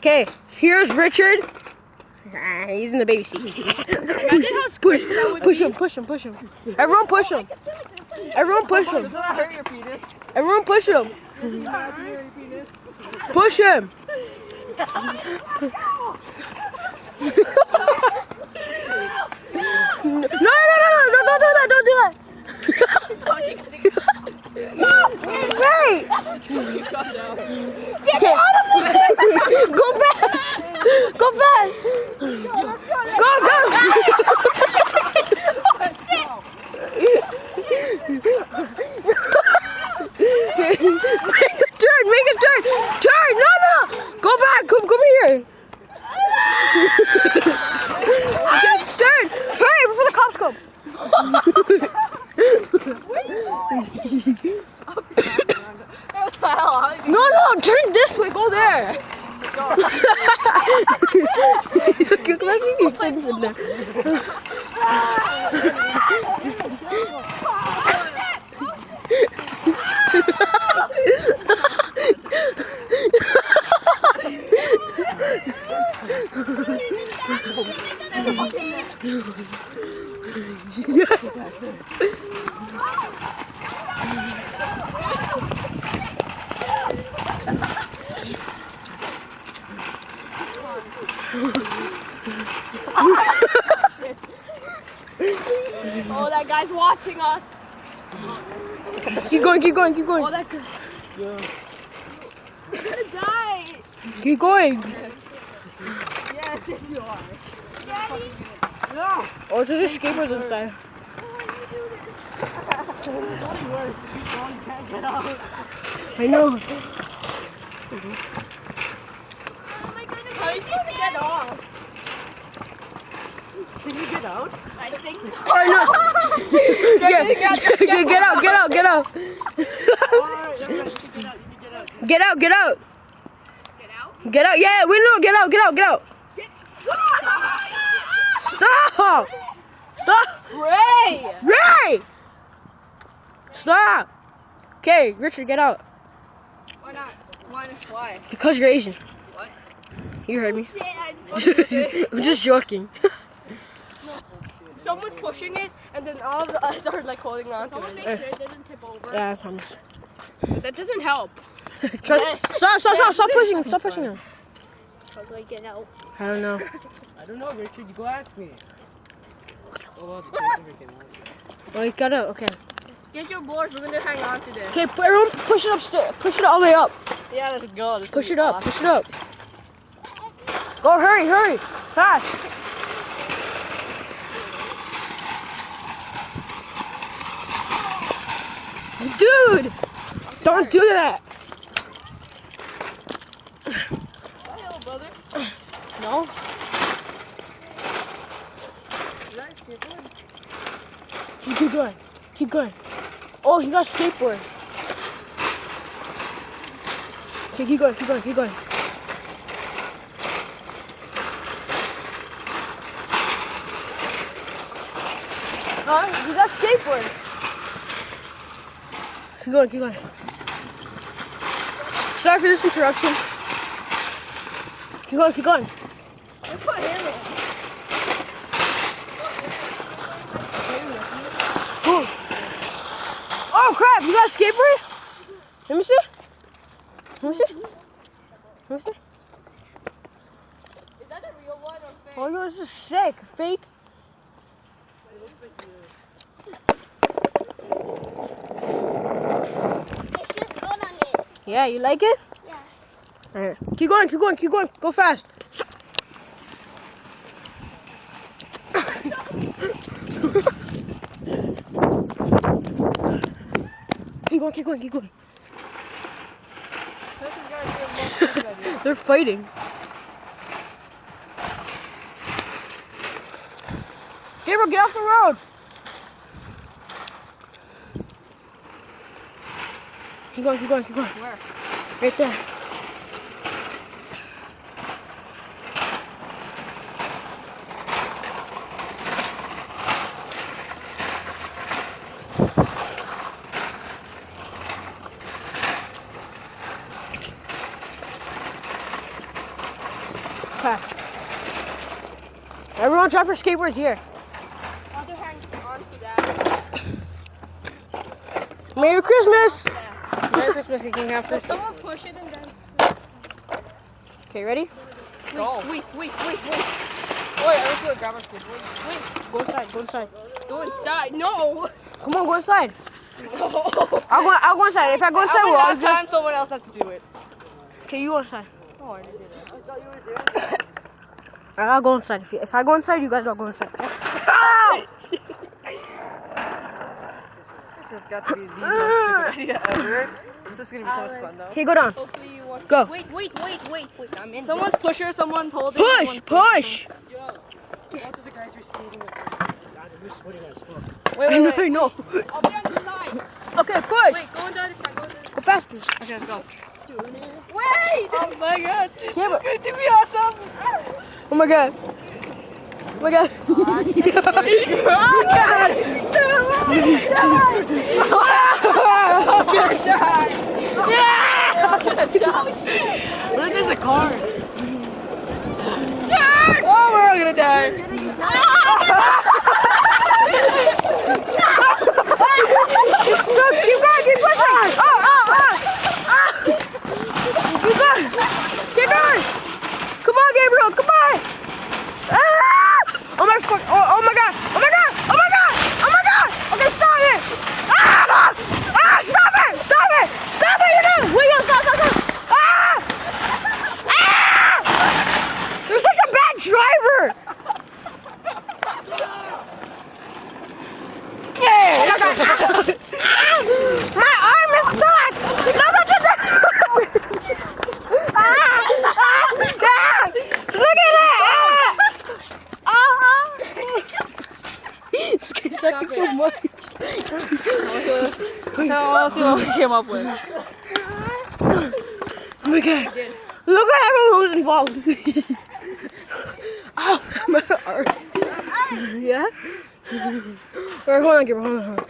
Okay, here's Richard. He's in the baby seat. Push him. Everyone push him. Everyone push him. Does that hurt your penis? Everyone push him. Does that hurt your penis? Push him. No, don't do that. Don't do that. Wait. Okay. Go fast. Go fast. Go. Make a turn. Turn. No. Go back. Come here. Turn. Hurry before the cops come. No, turn this way, go there. Look at your things in there. Oh, that guy's watching us. Keep going. Oh, that guy. Yeah. You're gonna die. Keep going. Yes, you are. Daddy. No! Oh, there's just skateboards inside. It's only worse. Keep going, can't get out. I know. Oh my goodness. How are you supposed to get off? Can you get out? I think so. Oh no. Yeah. Get out. Alright, alright, get out. Get out. Get out? Get out. Yeah, wait, no, get out. Stop. Ray. Stop. Okay, Richard, get out. Why not? Why? Because you're Asian. What? You heard me. Yeah, I'm just joking. Someone's pushing it, and then all of us are like holding on to it. make sure it doesn't tip over. Yeah, I promise. That doesn't help. Stop pushing him. How do I get out? I don't know. I don't know, Richard, you go ask me. Oh, well, the never came out. Oh, you got out. Okay. Get your boards. We're gonna hang on to this. Okay, everyone push it upstairs. Push it all the way up. Yeah, let's go. Push it up. Go, hurry. Fast. Dude! Don't do that! Hello, brother. No? Keep going. Oh, he got a skateboard. Okay, keep going. You got a skateboard. Keep going. Sorry for this interruption. Keep going. Put him in. Boom. Oh crap, you got a skateboard? Let me see. Is that a real one or fake? Oh, yours is sick. Fake. It's just good on it. Yeah, you like it? Yeah. Alright. Keep going. Go fast. Keep going. They're fighting. Gabriel, get off the road. Keep going. Where? Right there. Okay. Everyone drop your skateboards here. Other hand on to that. Merry Christmas! Merry Christmas, you can have So first. someone push it and then. Okay, ready? Go. Wait. Wait, I was gonna grab our skateboard. Go inside, go inside. Go inside. No. Come on, go inside. No. I'll go inside. If I go inside, we'll all Last time someone else has to do it. Okay, you go inside. Oh, I didn't do that. I'll go inside. If I go inside, you guys all go inside. Ow! This has got to be the most stupid idea ever. This is gonna be so much fun though. Okay, go down. Hopefully you want. Go. Wait. I'm in. Someone's pusher, someone's holding. Push, push. Both of the guys are skating with Who's sweating as fuck? Wait. No. I'll be on the side. Okay, push. Wait, go on the other side. Go faster. Okay, let's go. Wait! Oh my god. Yeah, but- It's gonna be awesome. Oh my god. Oh my god. Oh What is a car? Oh, we're all gonna die. It's stuck. Keep going. Keep pushing. Keep going. Keep going. Come on, Gabriel. Come on. Oh my fuck. Oh my god. Oh my god. Oh my god. Oh my god. Okay, stop it. Stop it. Stop it. Stop it. You're done. Wait, stop. You're such a bad driver. Oh my god. My arm is stuck. No, look at it. Stop it. So much. Let's see what we came up with. Oh my god. Look at everyone who's involved. Oh, my arm. Yeah? Alright, hold on, Gabriel. Hold on.